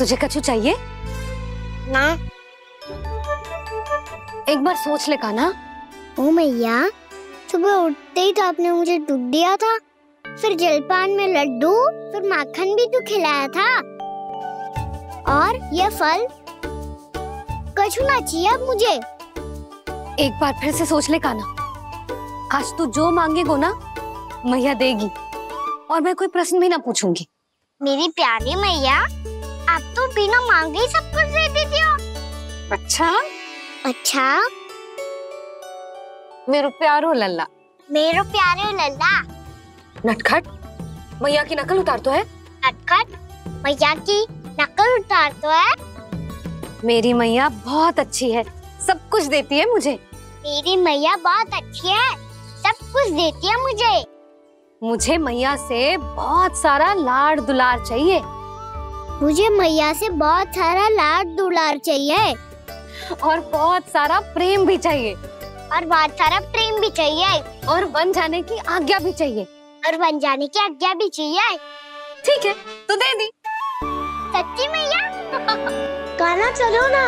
तुझे कछु चाहिए ना। एक बार सोच ले कान्हा। ओ मैया, सुबह उठते ही तो आपने मुझे दूध दिया था, फिर जलपान में लड्डू, फिर माखन भी तो खिलाया था। और ये फल कछु ना चाहिए अब मुझे। एक बार फिर से सोच ले कान्हा। आज तू जो मांगेगो ना मैया देगी, और मैं कोई प्रश्न भी ना पूछूंगी। मेरी प्यारी मैया, आप तो बिना मांगे ही सब कुछ दे देती हो। अच्छा अच्छा, मेरो प्यारो लल्ला। मेरो प्यारे लल्ला। नटखट, मैया की नकल उतार तो है। नटखट, मैया की नकल उतार तो है। मेरी मैया बहुत अच्छी है, सब कुछ देती है मुझे। मेरी मैया बहुत अच्छी है, सब कुछ देती है मुझे। मुझे मैया से बहुत सारा लाड़ दुलार चाहिए। मुझे मैया से बहुत सारा लाड़ दुलार चाहिए। और बहुत सारा प्रेम भी चाहिए। और बहुत सारा प्रेम भी चाहिए। और बन जाने की आज्ञा भी चाहिए। और बन जाने की आज्ञा भी चाहिए। ठीक है, तो दे दी। सच्ची मैया? कान्हा चलो ना।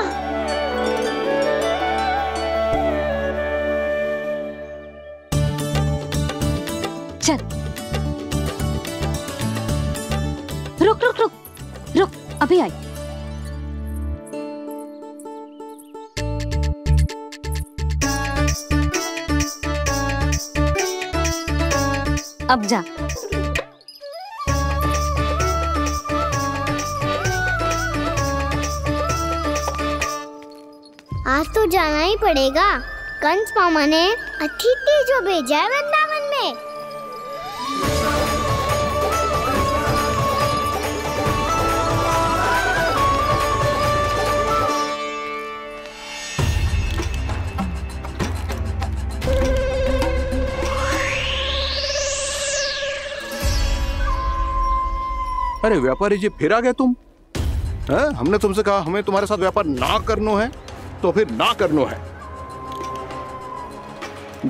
चल। रुक रुक रुक रुक, अभी आई। अब जा। आज तो जाना ही पड़ेगा। कंस मामा ने अतिथि जो भेजा है वृंदावन में। अरे व्यापारी जी, फिर आ गए तुम? हमने तुमसे कहा हमें तुम्हारे साथ व्यापार ना करनो है, तो फिर ना करनो है।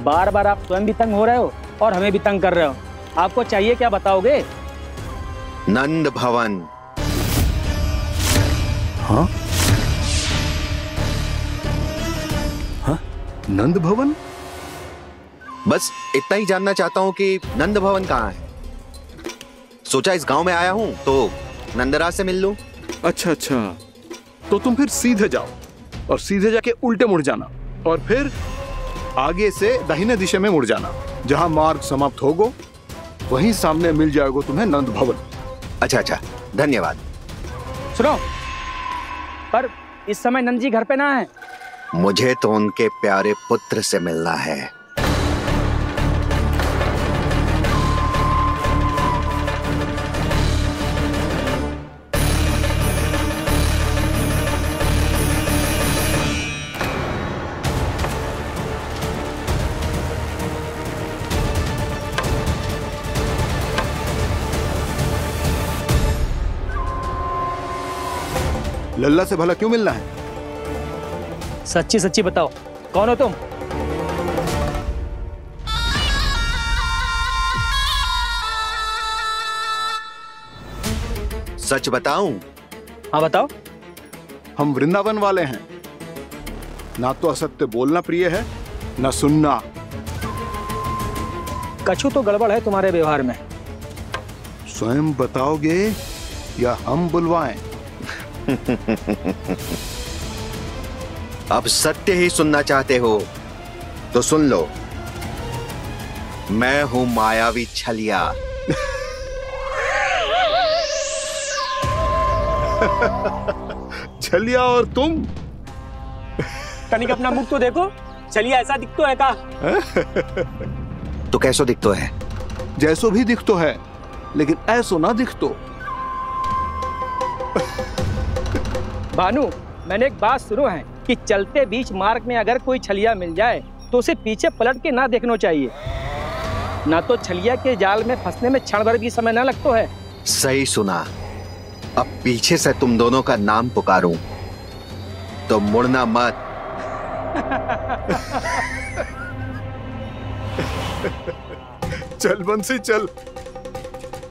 बार बार आप स्वयं भी तंग हो रहे हो और हमें भी तंग कर रहे हो। आपको चाहिए क्या बताओगे? नंद भवन। हाँ? हाँ? नंद भवन? बस इतना ही जानना चाहता हूँ कि नंद भवन कहाँ है। सोचा इस गांव में आया हूँ तो नंदराज से मिल लूं। अच्छा अच्छा, तो तुम फिर सीधे जाओ और सीधे जाके उल्टे मुड़ जाना, और फिर आगे से दाहिने दिशा में मुड़ जाना। जहां मार्ग समाप्त होगो वहीं सामने मिल जाएगा तुम्हें नंद भवन। अच्छा अच्छा, धन्यवाद। सुनो, पर इस समय नंद जी घर पे ना है। मुझे तो उनके प्यारे पुत्र से मिलना है। लल्ला से भला क्यों मिलना है? सच्ची सच्ची बताओ, कौन हो तुम? सच बताऊं? हाँ बताओ। हम वृंदावन वाले हैं। ना तो असत्य बोलना प्रिय है, ना सुनना। कछु तो गड़बड़ है तुम्हारे व्यवहार में। स्वयं बताओगे या हम बुलवाएं? अब सत्य ही सुनना चाहते हो तो सुन लो। मैं हूं मायावी छलिया। छलिया और तुम? कनिक अपना मुख तो देखो, छलिया ऐसा दिखतो है का? तो कैसो दिखतो है? जैसो भी दिखतो है, लेकिन ऐसो ना दिखतो। भानु, मैंने एक बात सुनो है कि चलते बीच मार्ग में अगर कोई छलिया मिल जाए तो उसे पीछे पलट के ना देखना चाहिए, ना तो छलिया के जाल में फंसने में क्षण भर भी समय ना लगता है। सही सुना। अब पीछे से तुम दोनों का नाम पुकारूं तो मुड़ना मत। चल बंसी चल,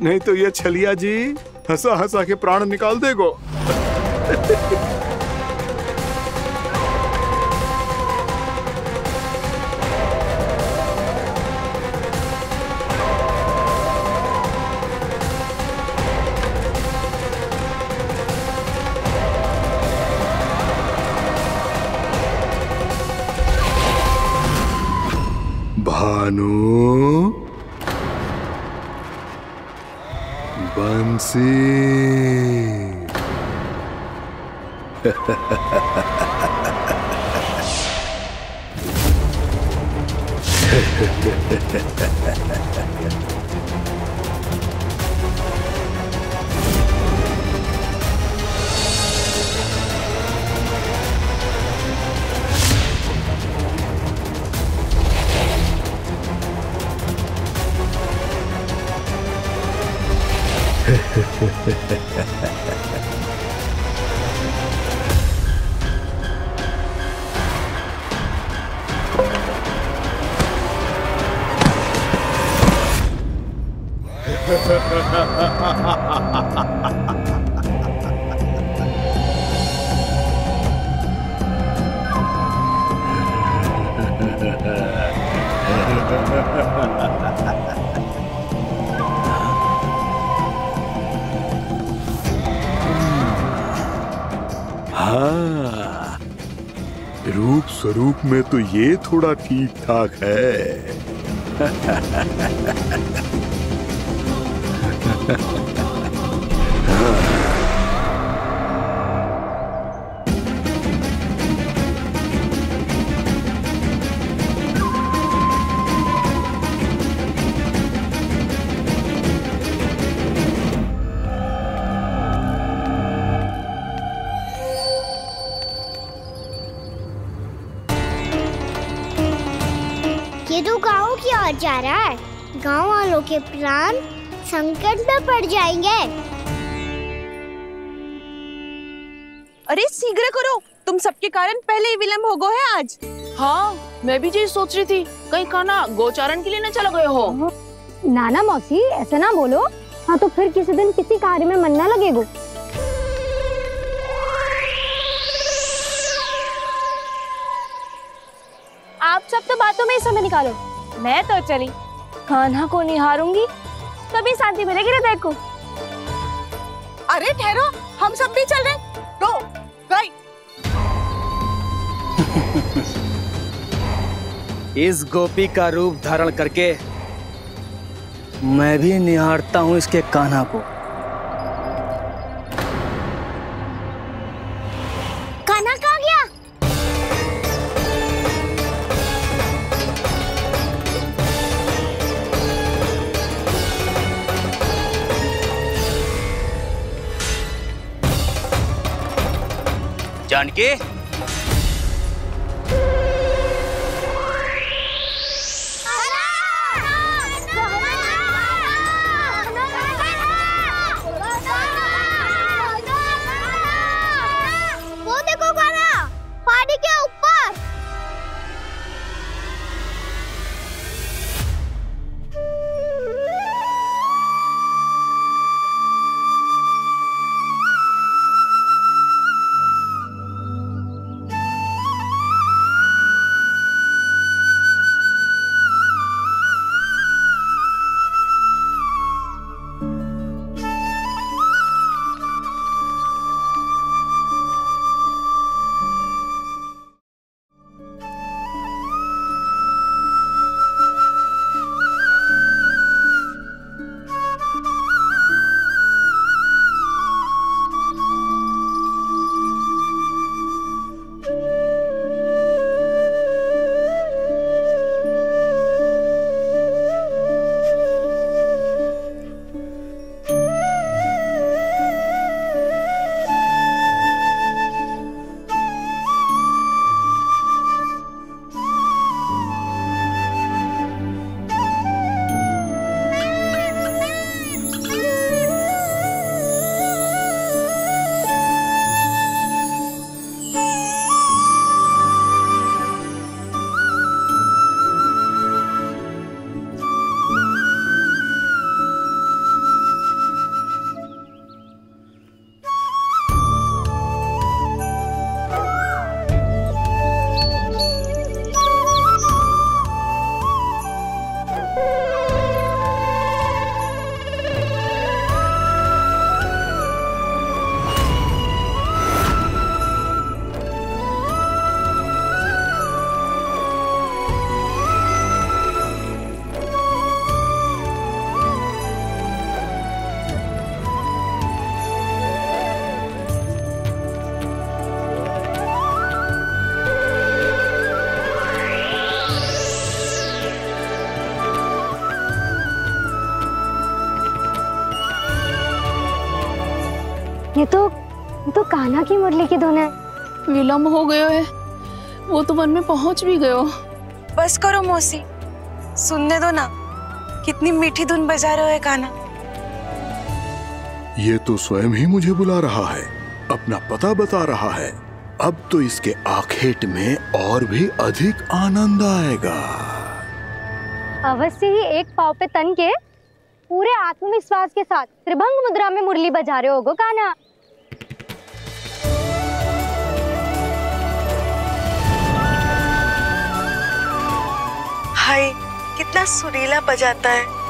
नहीं तो ये छलिया जी हंसा हंसा के प्राण निकाल देगो। भानु, बंसी। हाँ, रूप स्वरूप में तो ये थोड़ा ठीक ठाक है। ये तो गाँव की ओर जा रहा है। गाँव वालों के प्राण संकट में पड़ जाएंगे। अरे शीघ्र करो, तुम सबके कारण पहले ही विलम्ब हो गए है आज। हाँ, मैं भी यही सोच रही थी, कहीं खाना गोचारण के लिए न चला गए हो। नाना मौसी ऐसे ना बोलो। हाँ तो फिर किसी दिन किसी कार्य में मन ना लगेगा। आप सब तो बातों में ही समय निकालो। मैं तो चली कान्हा को निहारूंगी, तभी शांति मिलेगी हृदय को। अरे ठहरो, हम सब भी चल रहे। तो गई। इस गोपी का रूप धारण करके मैं भी निहारता हूँ इसके कान्हा को। कान्हा कहाँ गया? जानकी, वो देखो कान्हा, पहाड़ी के ऊपर। ये तो कान्हा की मुरली की धुन है। विलम्ब हो गयो है, वो तो वन में पहुंच भी गयो। बस करो मौसी, सुनने दो ना, कितनी मीठी धुन बजा रहे हो कान्हा। ये तो स्वयं ही मुझे बुला रहा है, अपना पता बता रहा है। अब तो इसके आखेट में और भी अधिक आनंद आएगा। अवश्य ही एक पाँव पे तन के पूरे आत्मविश्वास के साथ त्रिभंग मुद्रा में मुरली बजा रहे होगो कान्हा। हाय, कितना सुरीला बजाता है।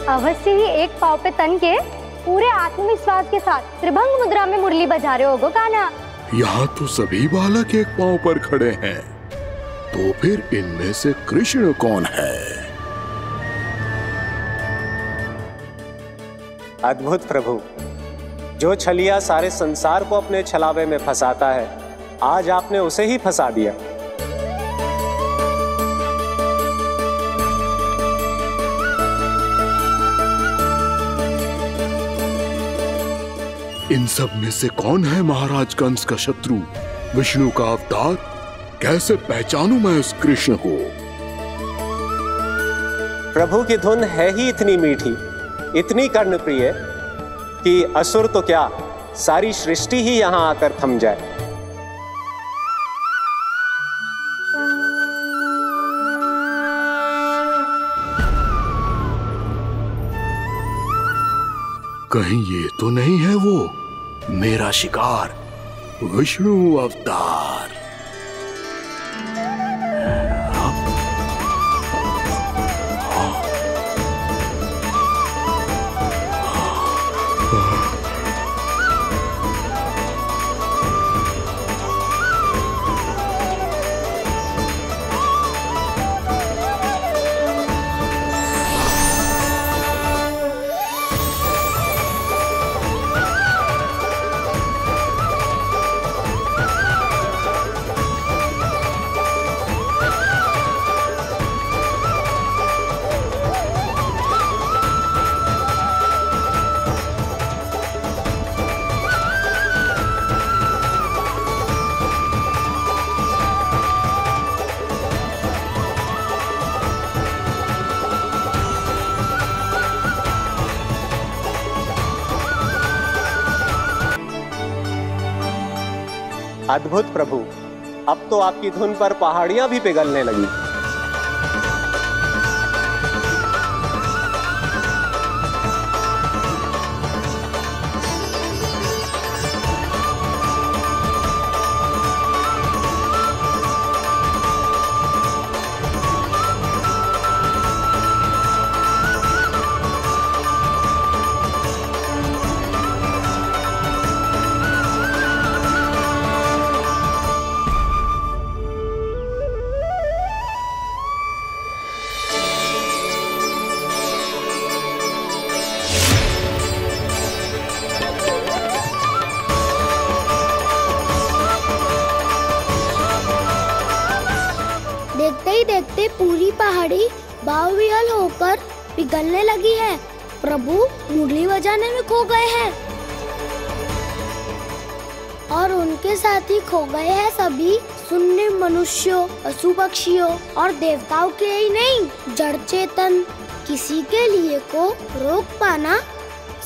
अवश्य ही एक पाँव पे तन के पूरे आत्मविश्वास के साथ त्रिभंग मुद्रा में मुरली बजा रहे होगो कान्हा। यहाँ तो सभी बालक एक पाँव पर खड़े हैं, तो फिर इनमें से कृष्ण कौन है? अद्भुत प्रभु, जो छलिया सारे संसार को अपने छलावे में फंसाता है, आज आपने उसे ही फंसा दिया। इन सब में से कौन है महाराज कंस का शत्रु, विष्णु का अवतार? कैसे पहचानूं मैं उस कृष्ण को? प्रभु की धुन है ही इतनी मीठी, इतनी कर्णप्रिय कि असुर तो क्या, सारी सृष्टि ही यहां आकर थम जाए। कहीं ये तो नहीं है वो मेरा शिकार विष्णु अवतार? अद्भुत प्रभु, अब तो आपकी धुन पर पहाड़ियां भी पिघलने लगी। देखते ही देखते पूरी पहाड़ी बाहुविहल होकर पिघलने लगी है। प्रभु मुरली बजाने में खो गए हैं और उनके साथ ही खो गए हैं सभी सुनने मनुष्यों, पशु पक्षियों और देवताओं के ही नहीं, जड़ चेतन किसी के लिए को रोक पाना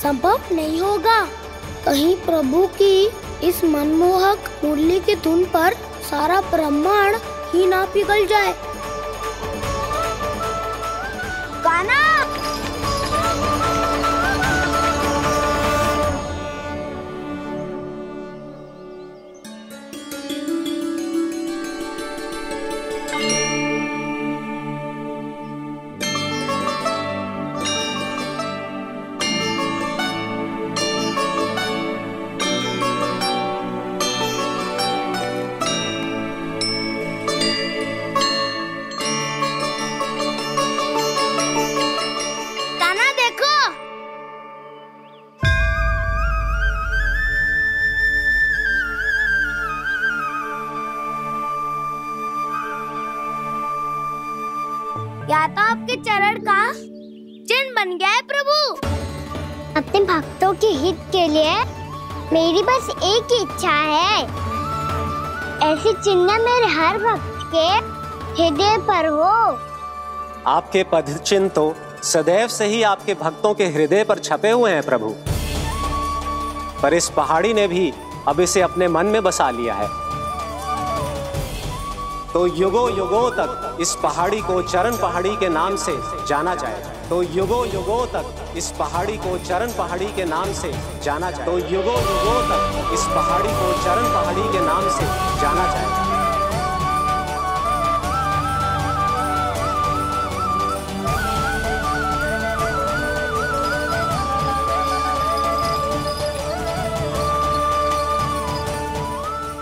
संभव नहीं होगा। कहीं प्रभु की इस मनमोहक मुरली की धुन पर सारा ब्रह्मांड ही ना पिघल जाए। गाना या तो आपके चरण का चिन्ह बन गया है प्रभु। अपने भक्तों के हित के लिए मेरी बस एक ही इच्छा है, ऐसी चिन्ह मेरे हर भक्त के हृदय पर हो। आपके पद चिन्ह तो सदैव से ही आपके भक्तों के हृदय पर छपे हुए हैं प्रभु, पर इस पहाड़ी ने भी अब इसे अपने मन में बसा लिया है। तो युगों युगों तक इस पहाड़ी को चरण पहाड़ी के नाम से जाना जाए। तो युगों युगों तक इस पहाड़ी को चरण पहाड़ी के नाम से जाना जाए। तो युगों युगों तक इस पहाड़ी को चरण पहाड़ी के नाम से जाना जाए।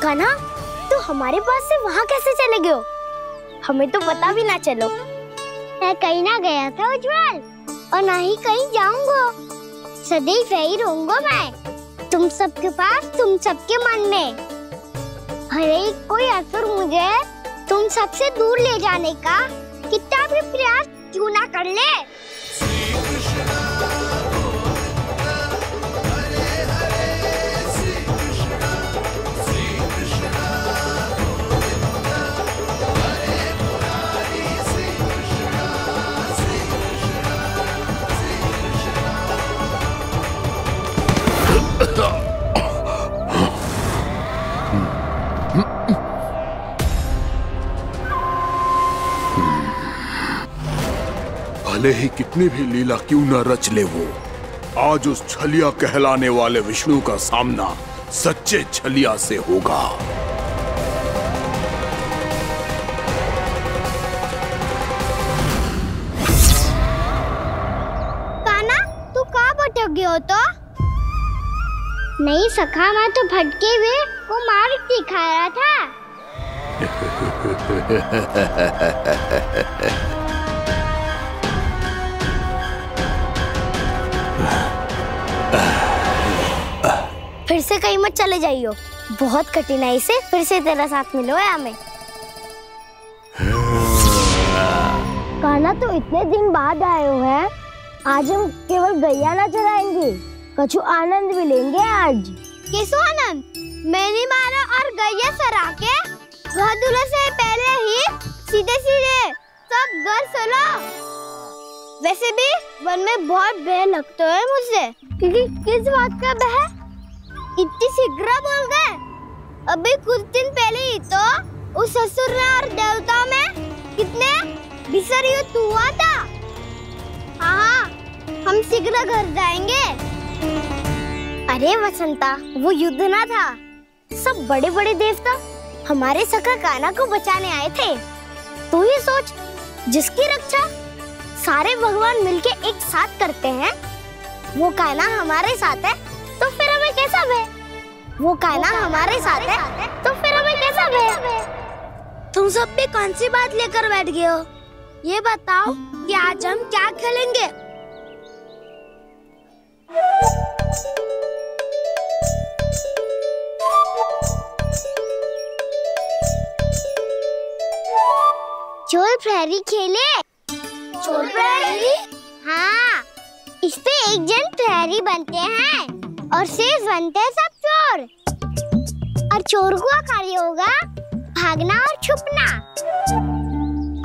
कान्हा, तो हमारे पास से वहाँ कैसे चले गए हो? हमें तो पता भी ना चलो। मैं कहीं ना गया था उज्जवल, और ना ही कहीं जाऊंगा। सदैव यही रहूंगा मैं, तुम सबके पास, तुम सबके मन में। भले ही कोई असुर मुझे तुम सबसे दूर ले जाने का कितना भी प्रयास क्यों ना कर ले। भले ही कितनी भी लीला क्यों न रच ले वो, आज उस छलिया कहलाने वाले विष्णु का सामना सच्चे छलिया से होगा। कान्हा, तू कहाँ भटक गया हो तो? नहीं सखा, मैं तो भटके हुए वो मार्ग दिखा रहा था। फिर से कहीं मत चले जाइयो, बहुत कठिनाई से फिर से तेरा साथ मिलो है हमें। कान्हा, तो इतने दिन बाद आए हो हैं, आज हम केवल गैया ना चराएंगे, कछु आनंद भी लेंगे आज। किसो आनंद? मेरी मारा और गैया चरा के वह दूल्हे से पहले ही सीधे सीधे सब घर चलो। वैसे भी वन में बहुत भय लगता है मुझे, क्योंकि किस बात का भय? इतनी शीघ्र बोल गए। अभी कुछ दिन पहले ही तो उस ससुर और देवता में कितने भीषण युद्ध हुआ था। हाँ, हम शीघ्र घर जाएंगे। अरे वसंता, वो युद्ध ना था, सब बड़े बड़े देवता हमारे सखा कान्हा को बचाने आए थे। तू ही सोच, जिसकी रक्षा सारे भगवान मिलके एक साथ करते हैं, वो कान्हा हमारे साथ है, तो फिर हमें कैसा भय? वो कान्हा हमारे साथ है, तो फिर हमें कैसा भय? तुम सब भी कौन सी बात लेकर बैठ गए हो? ये बताओ कि आज हम क्या खेलेंगे? चोर प्रहरी खेले? चोर प्रहरी? हाँ, इस पे एक जन प्रहरी बनते हैं और शेष बनते हैं सब चोर। और चोर का कार्य होगा भागना और छुपना,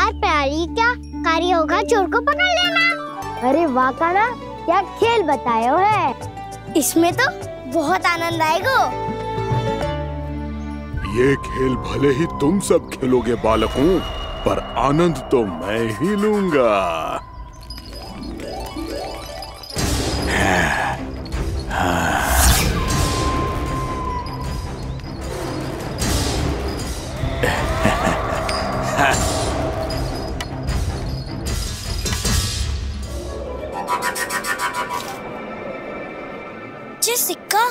और प्रहरी का कार्य होगा चोर को पकड़ लेना। अरे वाह कान्हा, क्या खेल बताया है। इसमें तो बहुत आनंद आएगा। ये खेल भले ही तुम सब खेलोगे बालकों, पर आनंद तो मैं ही लूंगा। ये सिक्का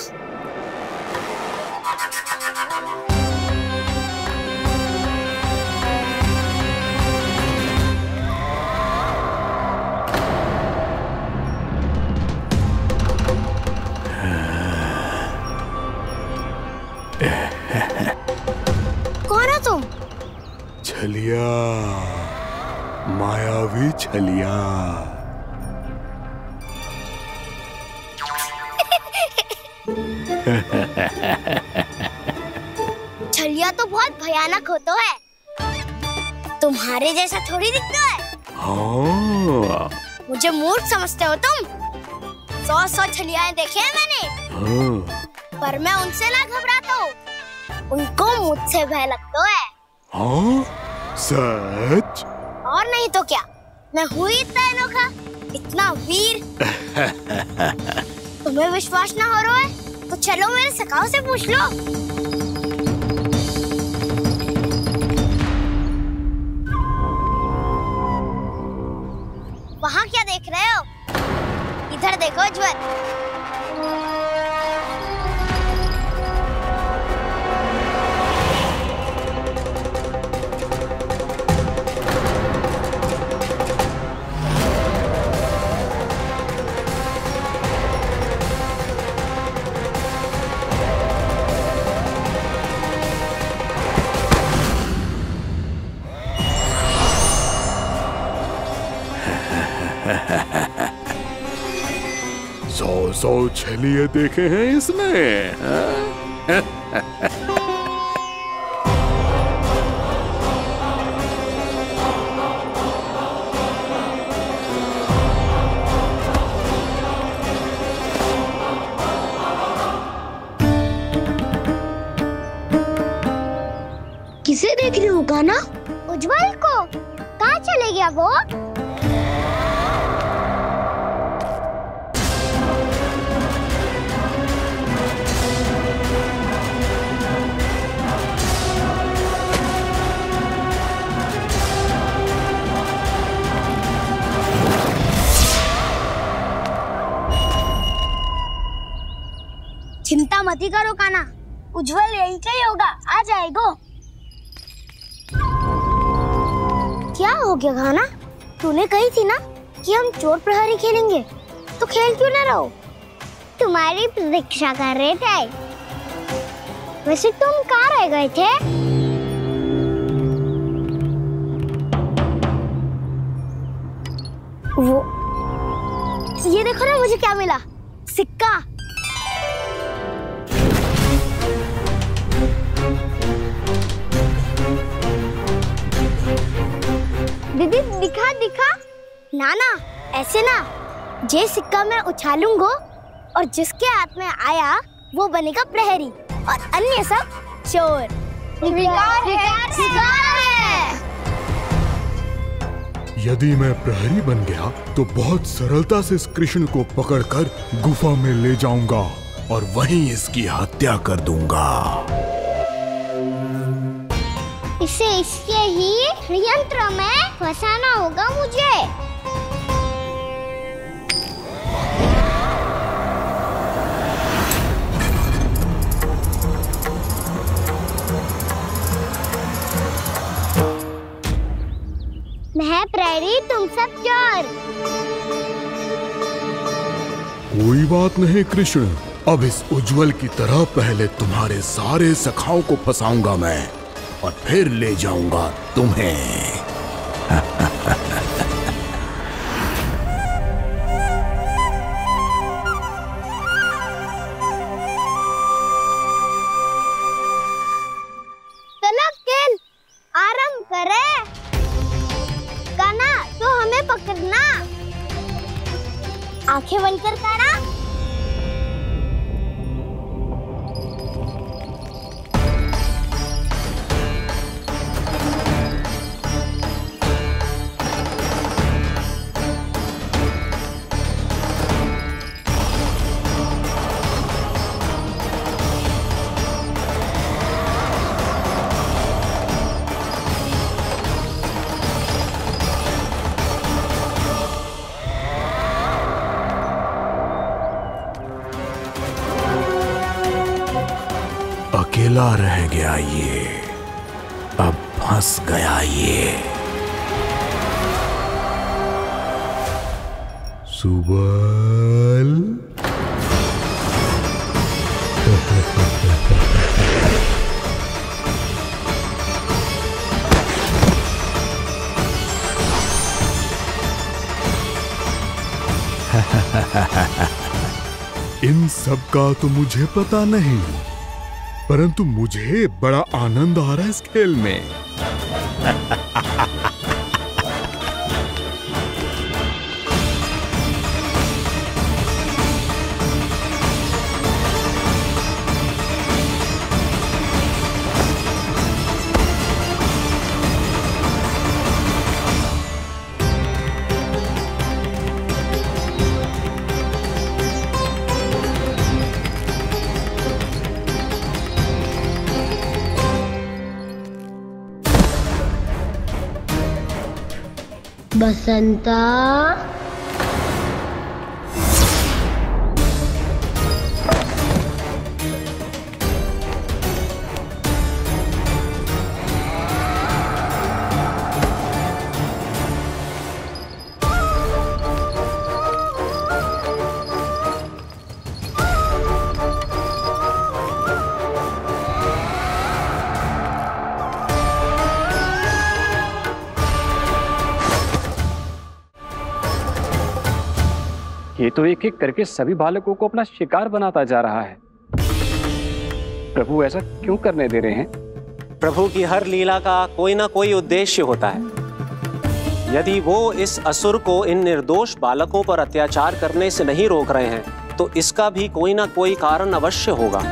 कौन है तुम? छलिया, मायावी छलिया। छलिया तो बहुत भयानक होता है, तुम्हारे जैसा थोड़ी दिखता है। हाँ। मुझे मूर्ख समझते हो तुम? 100 छलियाएं देखे हैं मैंने। हाँ। पर मैं उनसे ना घबराता हूँ, उनको मुझसे भय लगता है। हाँ? सच? और नहीं तो क्या, मैं हूँ इतना अनोखा, इतना वीर। तुम्हें विश्वास ना हो रहा है तो चलो मेरे सखाओं से पूछ लो। वहाँ क्या देख रहे हो? इधर देखो ज्वर। सौ छलिए देखे हैं इसने। किसे देख रही हो कान्हा? उज्जवल को। कहाँ चले गया वो? चिंता मत ही करो काना, उज्जवल यही का ही होगा, आ जाएगा। क्या हो गया खाना? तूने कही थी ना कि हम चोर प्रहरी खेलेंगे, तो खेल क्यों ना रहो? तुम्हारी प्रतीक्षा कर रहे थे। वैसे तुम कहाँ रह गए थे? वो ये देखो ना, मुझे क्या मिला, सिक्का। दीदी दिखा दिखा। ना ना, ऐसे ना, ये सिक्का मैं उछालूंगा और जिसके हाथ में आया वो बनेगा प्रहरी और अन्य सब चोर। स्वीकार है, स्वीकार है। यदि मैं प्रहरी बन गया तो बहुत सरलता से इस कृष्ण को पकड़कर गुफा में ले जाऊंगा और वहीं इसकी हत्या कर दूंगा। इसे इसके ही यंत्र में फंसाना होगा मुझे। मैं प्रहरी, तुम सब चोर। कोई बात नहीं कृष्ण, अब इस उज्जवल की तरह पहले तुम्हारे सारे सखाओं को फंसाऊंगा मैं और फिर ले जाऊंगा तुम्हें। चलो खेल आरंभ करें। काना, तो हमें पकड़ना। आंखें बंद कर काना। अकेला रह गया ये, अब फंस गया ये। सुबल इन सब का तो मुझे पता नहीं, परंतु मुझे बड़ा आनंद आ रहा है इस खेल में। बसंता, ये तो एक एक करके सभी बालकों को अपना शिकार बनाता जा रहा है। प्रभु ऐसा क्यों करने दे रहे हैं? प्रभु की हर लीला का कोई ना कोई उद्देश्य होता है। यदि वो इस असुर को इन निर्दोष बालकों पर अत्याचार करने से नहीं रोक रहे हैं तो इसका भी कोई ना कोई कारण अवश्य होगा।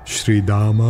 श्री दामा,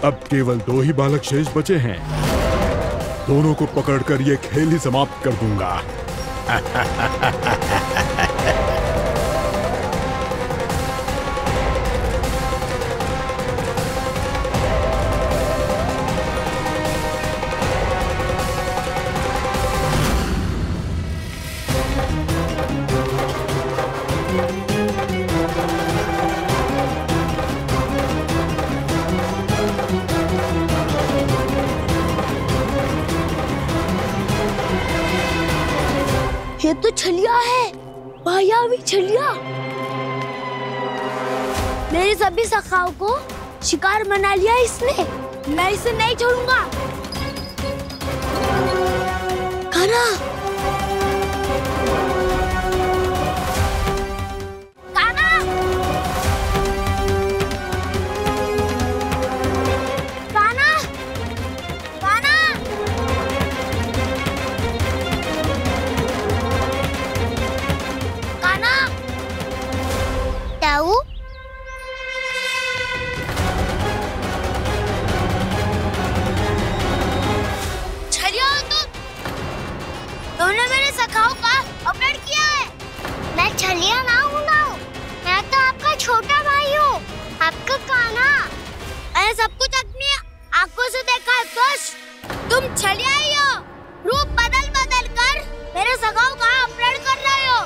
अब केवल 2 ही बालक शेष बचे हैं। दोनों को पकड़कर ये खेल ही समाप्त कर दूंगा। ये तो छलिया है, मायावी छलिया। मेरे सभी सखाओं को शिकार बना लिया इसने। मैं इसे नहीं छोड़ूंगा। कान्हा, कान्हा, कान्हा, कान्हा। ताऊ, छलिया हो तुमने मेरे सखाओं का अपहरण किया है। मैं छलिया ना हूँ मैं तो आपका छोटा भाई हूँ, आपका कान्हा। मैंने सब कुछ अपनी आंखों से देखा है। बस तुम छलिया ही हो। रूप बदल बदल कर मेरे सखाओं का अपहरण कर रहे हो।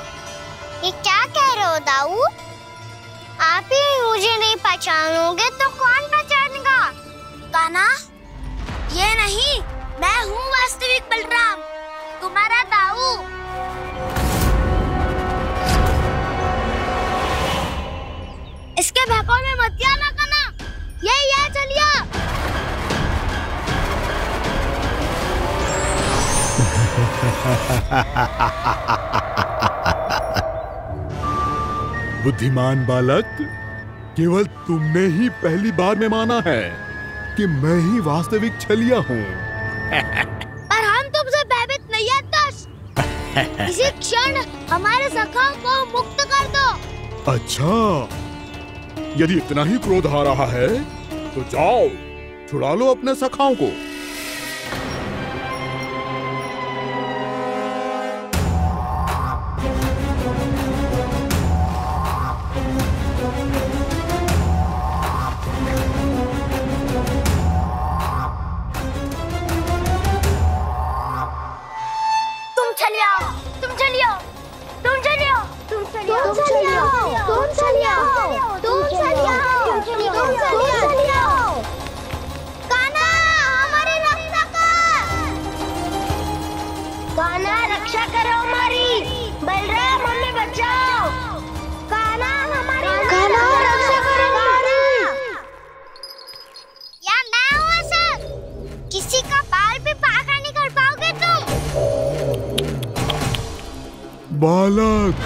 ये क्या कह रहे हो दाऊ? आप ही मुझे नहीं पहचानोगे तो कौन पहचानेगा? कान्हा, ये नहीं, मैं हूँ वास्तविक बलराम, तुम्हारा दाऊ। इसके बहकावे में मत आना कान्हा, यही है छलिया। बुद्धिमान बालक, केवल तुमने ही पहली बार में माना है कि मैं ही वास्तविक छलिया हूँ। पर हम तुमसे भयभीत नहीं है दस। इसी क्षण हमारे सखाओं को मुक्त कर दो। अच्छा, यदि इतना ही क्रोध आ रहा है तो जाओ, छुड़ा लो अपने सखाओं को। बालक,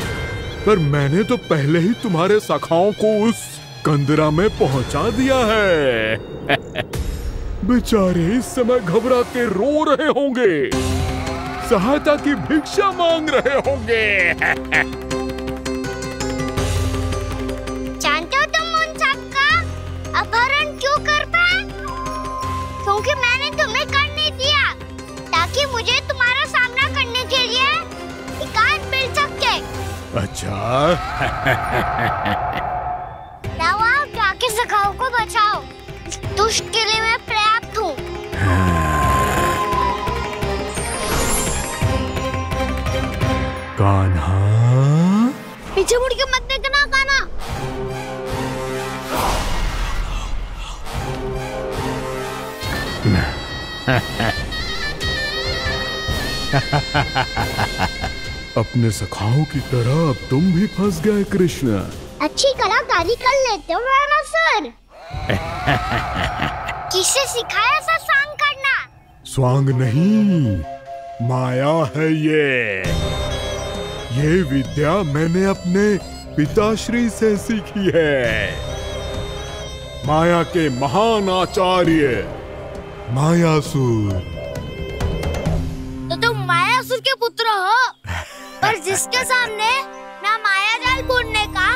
पर मैंने तो पहले ही तुम्हारे सखाओं को उस कंदरा में पहुंचा दिया है। बेचारे इस समय घबरा के रो रहे होंगे, सहायता की भिक्षा मांग रहे होंगे। जानते हो तुम उन सबका अपहरण क्यों कर पाए? क्योंकि मैंने तुम्हें कर नहीं दिया, ताकि मुझे तुम्हारा सामना करने के लिए एकांत मिल सके। अच्छा। आओ, जाके सखाओं को बचाओ। इस दुष्ट के लिए मैं पर्याप्त हूँ। कान्हा, पीछे मुड़ के मत देखना कान्हा। अपने सखाओं की तरह अब तुम भी फंस गए कृष्ण। अच्छी कलाकारी कर लेते हो ना सर। किसे सिखाया ऐसा स्वांग करना? स्वांग नहीं, माया है ये विद्या मैंने अपने पिताश्री से सीखी है। माया के महान आचार्य मायासुर। तो तुम मायासुर के पुत्र हो? पर जिसके सामने ना माया जाल बूनने का